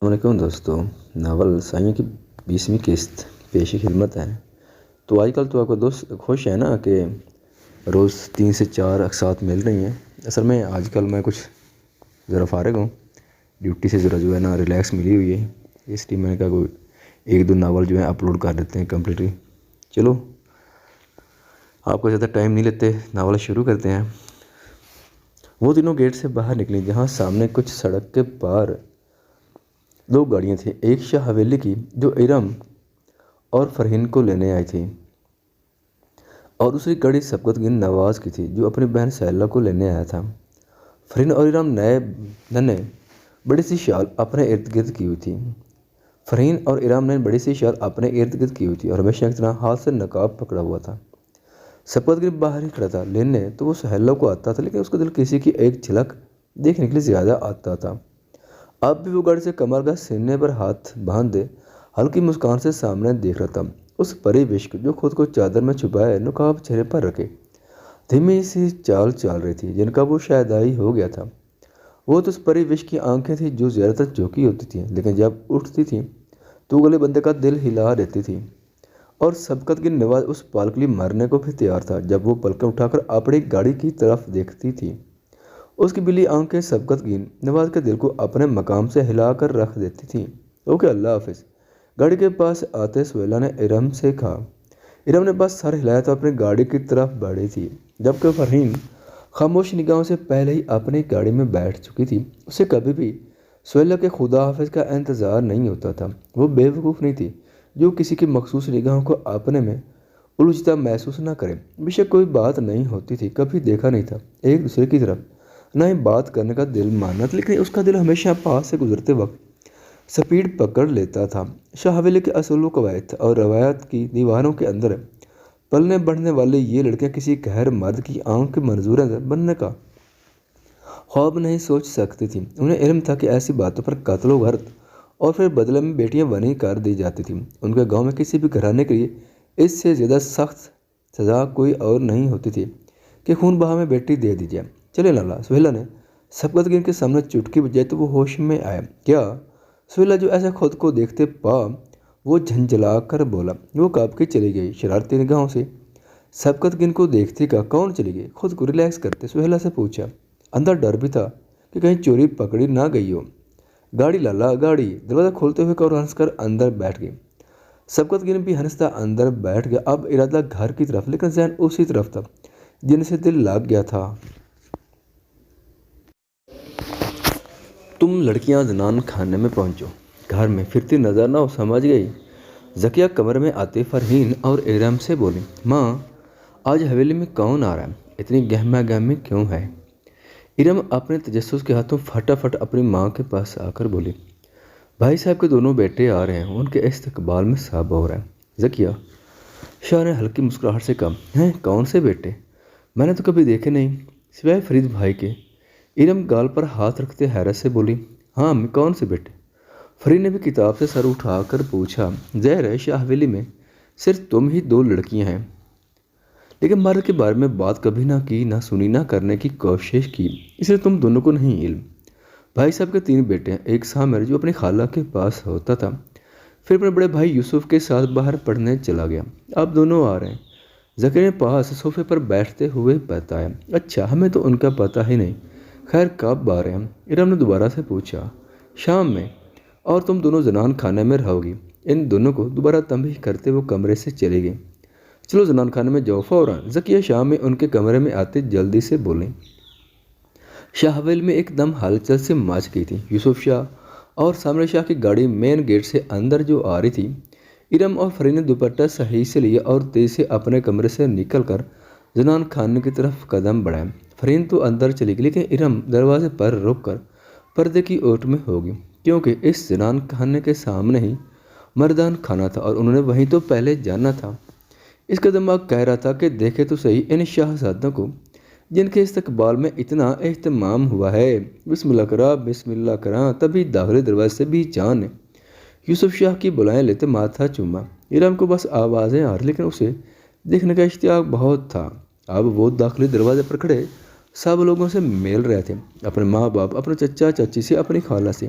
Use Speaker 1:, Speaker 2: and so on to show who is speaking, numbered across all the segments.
Speaker 1: السلام علیکم دوستو، ناول سائیوں کی 20ویں قسط پیش خدمت ہے۔ تو آج کل تو آپ کو دوست خوش ہے نا کہ روز 3 سے 4 اقساط مل رہی ہیں۔ اصل میں آج کل میں کچھ ذرا فارغ ہوں، ڈیوٹی سے ذرا جو ہے نا ریلیکس ملی ہوئی ہے، اس لیے میں نے کہا کوئی 1-2 ناول جو ہے اپلوڈ کر دیتے ہیں کمپلیٹلی۔ چلو آپ کو زیادہ ٹائم نہیں لیتے، ناول شروع کرتے ہیں۔ وہ دنوں گیٹ سے باہر نکلیں جہاں سامنے کچھ سڑک کے پار 2 گاڑیاں تھیں، ایک شاہ حویلی کی جو ارم اور فرحین کو لینے آئی تھی، اور دوسری گاڑی سبقت گن نواز کی تھی جو اپنی بہن سہیلہ کو لینے آیا تھا۔ فرحین اور ارم نے بڑی سی شال اپنے ارد گرد کی ہوئی تھی اور ہمیشہ کی طرح ہاتھ سے نقاب پکڑا ہوا تھا۔ سبقت گن باہر ہی کھڑا تھا، لینے تو وہ سہیلہ کو آتا تھا، لیکن اس کا دل کسی کی ایک جھلک دیکھنے کے لیے زیادہ آتا تھا۔ اب بھی وہ گاڑی سے کمر کا سینے پر ہاتھ باندھے ہلکی مسکان سے سامنے دیکھ رہا تھا، اس پری وشک جو خود کو چادر میں چھپائے نقاب چہرے پر رکھے دھیمی سی چال چال رہی تھی، جن کا وہ شیدائی ہو گیا تھا۔ وہ تو اس پری وشک کی آنکھیں تھیں جو زیادہ تر جھکی ہوتی تھیں، لیکن جب اٹھتی تھیں تو گلے بندے کا دل ہلا دیتی تھی، اور سبقت گن نواز اس پال کے لیے مرنے کو بھی تیار تھا جب وہ پلکیں اٹھا کر اپنی گاڑی کی طرف دیکھتی تھی۔ اس کی بلی آنکھیں سبقت گن نواز کے دل کو اپنے مقام سے ہلا کر رکھ دیتی تھیں۔ اوکے، اللہ حافظ۔ گاڑی کے پاس آتے سہیلہ نے ارم سے کہا۔ ارم نے بس سر ہلایا تو اپنی گاڑی کی طرف بڑھی تھی، جبکہ فرحین خاموش نگاہوں سے پہلے ہی اپنی گاڑی میں بیٹھ چکی تھی۔ اسے کبھی بھی سہیلہ کے خدا حافظ کا انتظار نہیں ہوتا تھا۔ وہ بے وقوف نہیں تھی جو کسی کی مخصوص نگاہوں کو اپنے میں الجھتا محسوس نہ کرے۔ بے شک کوئی بات نہیں ہوتی تھی، کبھی دیکھا نہیں تھا ایک دوسرے کی طرف، نہ ہی بات کرنے کا دل ماننا تھا، لیکن اس کا دل ہمیشہ پاس سے گزرتے وقت سپیڈ پکڑ لیتا تھا۔ شاہ حویلی کے اصول و قواعد اور روایات کی دیواروں کے اندر پلنے بڑھنے والے یہ لڑکیاں کسی غیر مرد کی آنکھ کے منظور بننے کا خواب نہیں سوچ سکتی تھیں۔ انہیں علم تھا کہ ایسی باتوں پر قتل و غارت اور پھر بدلے میں بیٹیاں بنی کر دی جاتی تھیں۔ ان کے گاؤں میں کسی بھی گھرانے کے لیے اس سے زیادہ سخت سزا کوئی اور نہیں ہوتی تھی کہ خون بہا میں بیٹی دے دی جائے۔ چلے لالا، سہیلہ نے سبقت گن کے سامنے چٹکی بجائی تو وہ ہوش میں آیا۔ کیا؟ سہیلہ جو ایسے خود کو دیکھتے پا وہ جھنجھلا کر بولا۔ وہ کانپ کے چلی گئی شرارتی نگاہوں سے سبقت گن کو دیکھتی کا کون چلی گئی؟ خود کو ریلیکس کرتے سہیلہ سے پوچھا۔ اندر ڈر بھی تھا کہ کہیں چوری پکڑی نہ گئی ہو۔ گاڑی لالا، گاڑی، دروازہ کھولتے ہوئے اور ہنس کر اندر بیٹھ گئی۔ سبقت گن بھی ہنستا اندر بیٹھ گیا، اب ارادہ گھر کی طرف، لیکن ذہن اسی طرف تھا جن سے دل لگ گیا تھا۔ تم لڑکیاں زنان خانے میں پہنچو، گھر میں پھرتی نظر نہ ہو، سمجھ گئی؟ ذکیہ کمرے میں آتے فرحین اور ارم سے بولی۔ ماں، آج حویلی میں کون آ رہا ہے؟ اتنی گہما گہمی کیوں ہے؟ ارم اپنے تجسس کے ہاتھوں فٹافٹ اپنی ماں کے پاس آ کر بولی۔ بھائی صاحب کے دونوں بیٹے آ رہے ہیں، ان کے استقبال میں سب ہو رہا ہے۔ ذکیہ شاہ نے ہلکی مسکراہٹ سے کہا۔ ہیں؟ کون سے بیٹے؟ میں نے تو کبھی دیکھے نہیں، سوائے فرید بھائی کے۔ ارم گال پر ہاتھ رکھتے حیرت سے بولی۔ ہاں امی، کون سے بیٹے؟ فرید نے بھی کتاب سے سر اٹھا کر پوچھا۔ ظاہر ہے شاہ حویلی میں صرف تم ہی 2 لڑکیاں ہیں، لیکن مرد کے بارے میں بات کبھی نہ کی، نہ سنی، نہ کرنے کی کوشش کی، اس لیے تم دونوں کو نہیں علم۔ بھائی صاحب کے 3 بیٹے ہیں، ایک سامر جو اپنی خالہ کے پاس ہوتا تھا، پھر اپنے بڑے بھائی یوسف کے ساتھ باہر پڑھنے چلا گیا، اب دونوں آ رہے ہیں۔ ذکیہ نے پاس صوفے پر بیٹھتے ہوئے بتایا۔ اچھا، ہمیں تو ان کا پتہ ہی نہیں، خیر کب آ رہے ہیں؟ ارم نے دوبارہ سے پوچھا۔ شام میں، اور تم دونوں زنان خانے میں رہو گی۔ ان دونوں کو دوبارہ تنبیہ کرتے وہ کمرے سے چلی گئی۔ چلو زنان خانے میں جاؤ فوراً، ذکیہ شام میں ان کے کمرے میں آتے جلدی سے بولیں۔ شاہ حویلی میں ایک دم ہلچل سے مچ گئی تھی۔ یوسف شاہ اور سامر شاہ کی گاڑی مین گیٹ سے اندر جو آ رہی تھی، ارم اور فرید نے دوپٹہ صحیح سے لیا اور تیزی سے اپنے کمرے سے نکل کر زنان خانے کی طرف قدم بڑھائے۔ فرید تو اندر چلی گئی، لیکن ارم دروازے پر رک کر پردے کی اوٹ میں ہوگی، کیونکہ اس زنان خانے کے سامنے ہی مردان خانہ تھا اور انہوں نے وہیں تو پہلے جانا تھا۔ اس کا دماغ کہہ رہا تھا کہ دیکھے تو صحیح ان شاہزادوں کو جن کے استقبال میں اتنا اہتمام ہوا ہے۔ بسم اللہ کرا، بسم اللہ کراں، تبھی داخلی دروازے سے بھی جان نے یوسف شاہ کی بلائیں لیتے ماتھا چوما۔ ارم کو بس آوازیں آ رہی، لیکن اسے دیکھنے کا اشتیاق بہت تھا۔ اب وہ داخلی دروازے پر کھڑے سب لوگوں سے مل رہے تھے، اپنے ماں باپ، اپنے چچا چاچی سے، اپنی خالہ سے۔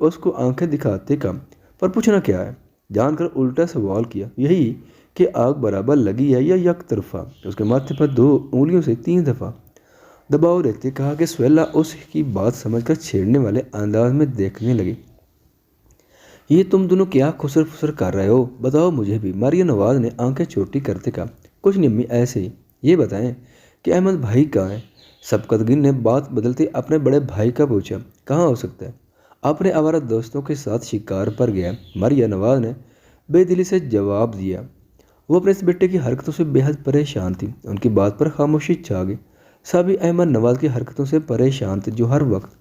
Speaker 1: اس کو آنکھیں دکھاتے کم پر پوچھنا کیا ہے، جان کر الٹا سوال کیا، یہی کہ آگ برابر لگی ہے یا یک طرفہ؟ اس کے ماتھے پر 2 انگلیوں سے 3 دفعہ دباؤ دیتے کہا کہ سویلا اس کی بات سمجھ کر چھیڑنے والے انداز میں دیکھنے لگی۔ یہ تم دونوں کیا خسر فسر کر رہے ہو؟ بتاؤ مجھے بھی۔ مریم نواز نے آنکھیں چھوٹی کرتے کہا، کچھ نہیں امی، ایسے ہی۔ یہ بتائیں کہ احمد بھائی کہاں ہے؟ سبقت گن نے بات بدلتے اپنے بڑے بھائی کا پوچھا۔ کہاں ہو سکتا ہے؟ اپنے آوارہ دوستوں کے ساتھ شکار پر گیا، مریم نواز نے بے دلی سے جواب دیا۔ وہ اپنے اس بیٹے کی حرکتوں سے بے حد پریشان تھی۔ ان کی بات پر خاموشی چھا گئی۔ سبھی احمد نواز کی حرکتوں سے پریشان تھے، جو ہر وقت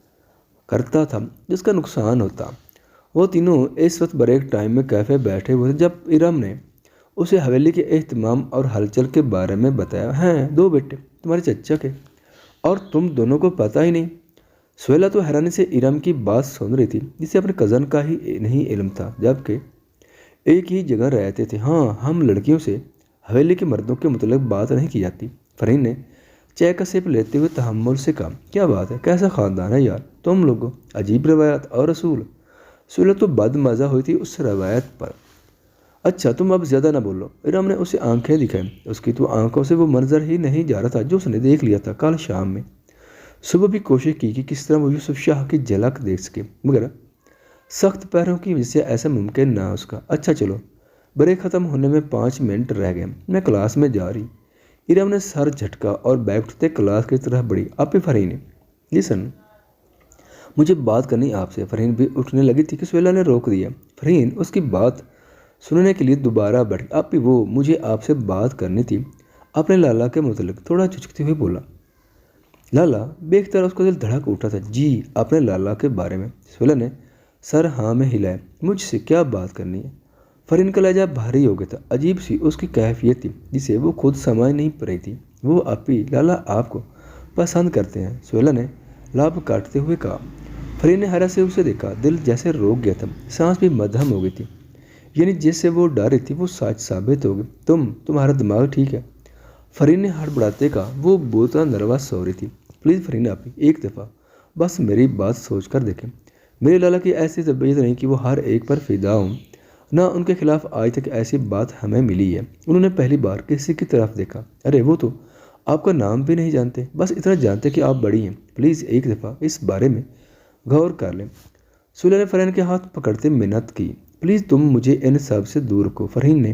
Speaker 1: کرتا تھا جس کا نقصان ہوتا۔ وہ تینوں اس وقت بریک ٹائم میں کیفے بیٹھے ہوئے تھے جب ارم نے اسے حویلی کے اہتمام اور ہلچل کے بارے میں بتایا۔ ہیں 2 بیٹے تمہارے چچا کے، اور تم دونوں کو پتہ ہی نہیں؟ سہیلا تو حیرانی سے ارم کی بات سن رہی تھی، جسے اپنے کزن کا ہی نہیں علم تھا، جبکہ ایک ہی جگہ رہتے تھے۔ ہاں، ہم لڑکیوں سے حویلی کے مردوں کے متعلق بات نہیں کی جاتی۔ فرحین نے چائے کا سپ لیتے ہوئے تحمل سے کہا، کیا بات ہے، کیسا خاندان ہے یار تم لوگوں، عجیب روایات اور اصول۔ سہیلا تو بد مزہ ہوئی تھی اس روایت پر۔ اچھا تم اب زیادہ نہ بولو۔ ارم نے اسے آنکھیں دکھائیں۔ اس کی تو آنکھوں سے وہ منظر ہی نہیں جا رہا تھا جو اس نے دیکھ لیا تھا کل شام میں۔ صبح بھی کوشش کی کہ کس طرح وہ یوسف شاہ کی جھلک دیکھ سکے، مگر سخت پیروں کی وجہ سے ایسا ممکن نہ اس کا۔ اچھا چلو، بریک ختم ہونے میں 5 منٹ رہ گئے، میں کلاس میں جا رہی۔ ارم نے سر جھٹکا اور بیگ اٹھتے کلاس کی طرف بڑھی۔ آپ فرحین، لسن، مجھے بات کرنی آپ سے۔ فرحین بھی اٹھنے لگی تھی کہ سہیلا نے روک دیا۔ فرحین اس کی بات سننے کے لیے دوبارہ بیٹھی۔ آپ وہ مجھے آپ سے بات کرنی تھی، اپنے لالا کے متعلق تھوڑا چچکتے ہوئے بولا۔ لالا؟ بے اختیار اس کا دل دھڑک اٹھا تھا۔ جی، اپنے لالا کے بارے میں۔ سہیلا نے سر ہاں میں ہلایا۔ مجھ سے کیا بات کرنی ہے؟ فرحین کا لہجہ بھاری ہو گیا تھا، عجیب سی اس کی کیفیت تھی جسے وہ خود سمجھ نہیں پا رہی تھی۔ وہ آپی لالا آپ کو پسند کرتے ہیں، سہیلا نے لاب کاٹتے ہوئے کہا۔ فرحین نے حیرت سے اسے دیکھا، دل جیسے روک گیا تھا، سانس بھی مدھم ہو گئی تھی، یعنی جس سے وہ ڈر رہی تھی وہ سچ ثابت ہو گئی۔ تمہارا دماغ ٹھیک ہے؟ فرحین نے ہاتھ بڑھاتے کہا۔ وہ بہت نروس ہو رہی تھی۔ پلیز فرحین آپی، ایک دفعہ بس میری بات سوچ کر دیکھیں۔ میرے لالا کی ایسی طبیعت نہیں کہ وہ ہر ایک پر فدا ہوں، نہ ان کے خلاف آج تک ایسی بات ہمیں ملی ہے۔ انہوں نے پہلی بار کسی کی طرف دیکھا، ارے وہ تو آپ کا نام بھی نہیں جانتے، بس اتنا جانتے کہ آپ بڑی ہیں۔ پلیز ایک دفعہ اس بارے میں غور کر لیں۔ سہیلا نے فرحین کے ہاتھ پکڑتے منت کی۔ پلیز تم مجھے ان سب سے دور رکھو۔ فرحین نے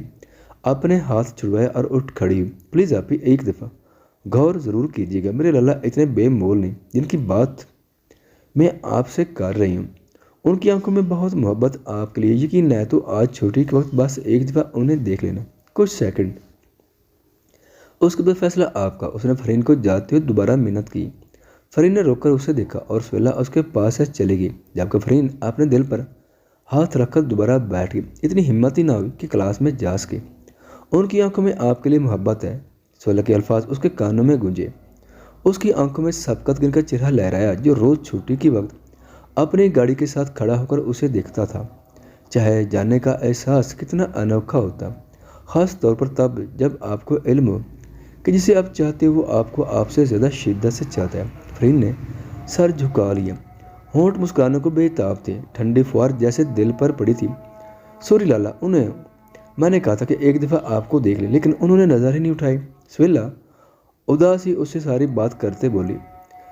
Speaker 1: اپنے ہاتھ چھڑوائے اور اٹھ کھڑی ہوئی۔ پلیز آپی ایک دفعہ غور ضرور کیجیے گا، میرے لالا اتنے بے مول نہیں جن کی بات میں آپ سے کر رہی ہوں۔ ان کی آنکھوں میں بہت محبت آپ کے لیے، یقین ہے تو آج چھوٹی کے وقت بس ایک دفعہ انہیں دیکھ لینا، کچھ سیکنڈ، اس کے بعد فیصلہ آپ کا۔ اس نے فرحین کو جاتے ہوئے دوبارہ منت کی۔ فرحین نے روک کر اسے دیکھا اور سہیلا اس کے پاس سے چلی گئی، جبکہ فرحین اپنے دل پر ہاتھ رکھ کر دوبارہ بیٹھ گئی۔ اتنی ہمت ہی نہ ہوئی کہ کلاس میں جا سکے۔ ان کی آنکھوں میں آپ کے لیے محبت ہے، سہیلا کے الفاظ اس کے کانوں میں گونجے۔ اس کی آنکھوں میں سبقت گن کا چہرہ لہرایا، جو روز چھٹی کے وقت اپنی گاڑی کے ساتھ کھڑا ہو کر اسے دیکھتا تھا۔ چاہے جانے کا احساس کتنا انوکھا ہوتا، خاص طور پر تب جب آپ کو علم ہو کہ جسے آپ چاہتے ہو وہ آپ کو آپ سے زیادہ شدت سے چاہتا ہے۔ فرحین نے سر جھکا لیا، ہونٹ مسکرانے کو بے تاب تھے، ٹھنڈی فوار جیسے دل پر پڑی تھی۔ سوری لالا، میں نے کہا تھا کہ ایک دفعہ آپ کو دیکھ لیں، لیکن انہوں نے نظر ہی نہیں اٹھائی۔ سہیلا اداسی اس سے ساری بات کرتے بولی۔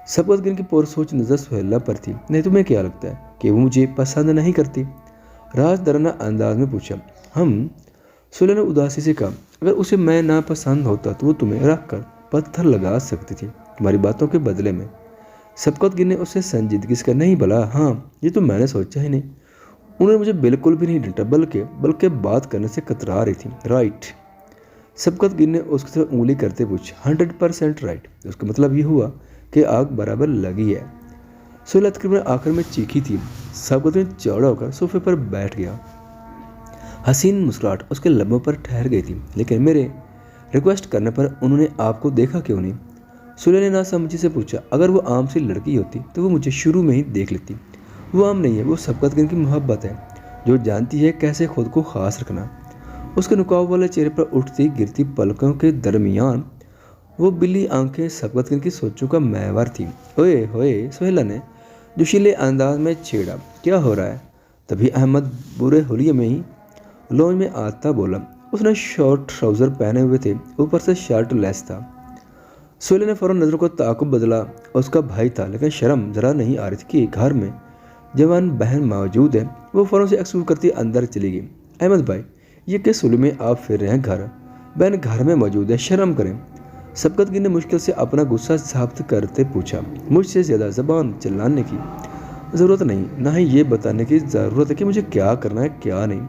Speaker 1: سبقت گن کی پرسوچ نظر سہیلا پر تھی۔ نہیں تمہیں کیا لگتا ہے کہ وہ مجھے پسند نہیں کرتی؟ راز درانہ انداز میں پوچھا۔ سہیلا نے اداسی سے کہا، اگر اسے میں نہ پسند ہوتا تو وہ تمہیں رکھ کر پتھر لگا سکتی تھی تمہاری باتوں کے بدلے میں۔ سبقت گن نے اسے سنجیدگی سے کہا، نہیں بھلا، ہاں یہ تو میں نے سوچا ہی نہیں۔ انہوں نے مجھے بالکل بھی نہیں ڈانٹا، بلکہ بات کرنے سے کترا رہی تھی۔ رائٹ؟ سبقت گن نے اس کی طرف انگلی کرتے پوچھا۔ 100% رائٹ۔ اس کا مطلب یہ ہوا کہ آگ برابر لگی ہے۔ سہیلا تقریباً آخر میں چیخی تھی۔ سبقت گن چوڑا ہو کر صوفے پر بیٹھ گیا۔ حسین مسکراہٹ اس کے لبوں پر ٹھہر گئی تھی۔ لیکن میرے ریکویسٹ کرنے پر انہوں نے آپ کو دیکھا کیوں نہیں؟ سہیلا نے ناسمجھی سے پوچھا۔ اگر وہ عام سی لڑکی ہوتی تو وہ مجھے شروع میں ہی دیکھ لیتی۔ وہ عام نہیں ہے، وہ سبقت گن کی محبت ہے، جو جانتی ہے کیسے خود کو خاص رکھنا۔ اس کے نقاب والے چہرے پر اٹھتی گرتی پلکوں کے درمیان وہ بلی آنکھیں سبقت گن کی سوچوں کا محور تھی۔ اوئے ہوئے، سہیلا نے جوشیلے انداز میں چھیڑا، کیا ہو رہا ہے؟ تبھی احمد برے حلیے میں ہی لونج میں آتا بولا۔ اس نے شارٹ ٹراؤزر پہنے ہوئے تھے، اوپر سے شرٹ لیس تھا۔ سہیل نے فوراً نظروں کو تعاقب بدلا۔ اس کا بھائی تھا، لیکن شرم ذرا نہیں آ رہی تھی کہ گھر میں جوان بہن موجود ہے۔ وہ فوراً سے ایکسکیوز کرتی اندر چلی گئی۔ احمد بھائی، یہ کس سلو میں آپ پھر رہے ہیں؟ بہن گھر میں موجود ہے، شرم کریں۔ سبکت گیر نے مشکل سے اپنا غصہ ضبط کرتے پوچھا۔ مجھ سے زیادہ زبان چلانے کی ضرورت نہیں، نہ ہی یہ بتانے کی ضرورت ہے کہ مجھے کیا کرنا ہے کیا نہیں۔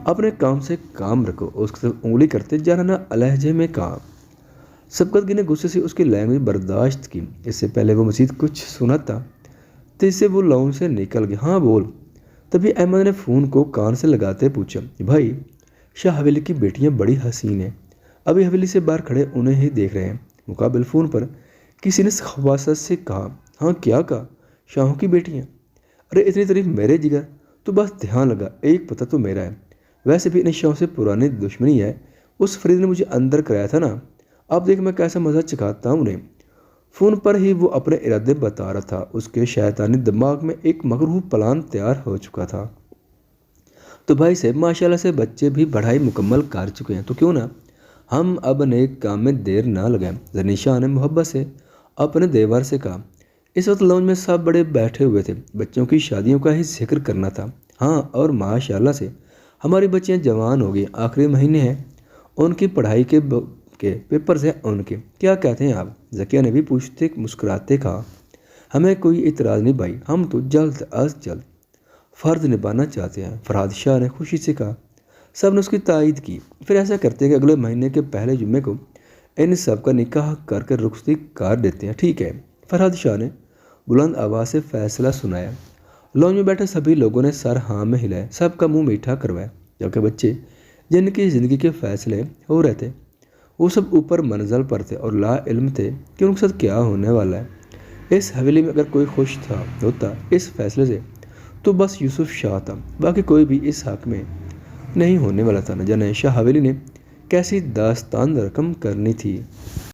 Speaker 1: اپنے کام سے کام رکھو، اس کی طرف انگلی کرتے جانانہ لہجے میں کہا۔ سبکت گیر نے غصے سے اس کی لینگویج برداشت کی۔ اس سے پہلے وہ مزید کچھ سنا تھا تو اس سے وہ لاؤنج سے نکل گیا۔ ہاں بول۔ تبھی احمد نے فون کو کان سے لگاتے پوچھا، بھائی شاہ حویلی کی بیٹیاں بڑی حسین ہیں، ابھی حویلی سے باہر کھڑے انہیں ہی دیکھ رہے ہیں۔ مقابل فون پر کسی نے خواصت سے کہا، ہاں کیا کہا؟ شاہوں کی بیٹیاں؟ ارے اتنی تعریف میرے جگر، تو بس دھیان لگا، ایک پتہ تو میرا ہے۔ ویسے بھی ان شاہوں سے پرانی دشمنی ہے، اس فرید نے مجھے اندر کرایا تھا نا، اب دیکھ میں کیسا مزہ چکھاتا ہوں انہیں۔ فون پر ہی وہ اپنے ارادے بتا رہا تھا۔ اس کے شیطانی دماغ میں ایک مغروح پلان تیار ہو چکا تھا۔ تو بھائی صاحب ماشاءاللہ سے بچے بھی پڑھائی مکمل کر چکے ہیں، تو کیوں نہ ہم اب نیک کام میں دیر نہ لگائیں؟ زرنی شاہ نے محبت سے اپنے دیور سے کہا۔ اس وقت لاؤنج میں سب بڑے بیٹھے ہوئے تھے، بچوں کی شادیوں کا ہی ذکر کرنا تھا۔ ہاں، اور ماشاءاللہ سے ہماری بچیاں جوان ہو گئی، آخری مہینے ہیں، ان کی پڑھائی کے پیپرز ہیں ان کے، کیا کہتے ہیں آپ؟ ذکیہ نے بھی پوچھتے مسکراتے کہا، ہمیں کوئی اعتراض نہیں بھائی، ہم تو جلد از جلد فرض نبھانا چاہتے ہیں، فرحت شاہ نے خوشی سے کہا۔ سب نے اس کی تائید کی۔ پھر ایسا کرتے ہیں کہ اگلے مہینے کے پہلے جمعے کو ان سب کا نکاح کر کے رخصتی کر دیتے ہیں، ٹھیک ہے؟ فرحت شاہ نے بلند آواز سے فیصلہ سنایا۔ لانج میں بیٹھے سبھی لوگوں نے سر ہاں میں ہلایا، سب کا منہ میٹھا کروایا، کیونکہ بچے جن کی زندگی کے فیصلے ہو رہے تھے وہ سب اوپر منزل پر تھے اور لا علم تھے کہ ان کے ساتھ کیا ہونے والا ہے۔ اس حویلی میں اگر کوئی خوش ہوتا اس فیصلے سے تو بس یوسف شاہ تھا، باقی کوئی بھی اس حق میں نہیں ہونے والا تھا۔ نہ جانے شاہ حویلی نے کیسی داستان رقم کرنی تھی۔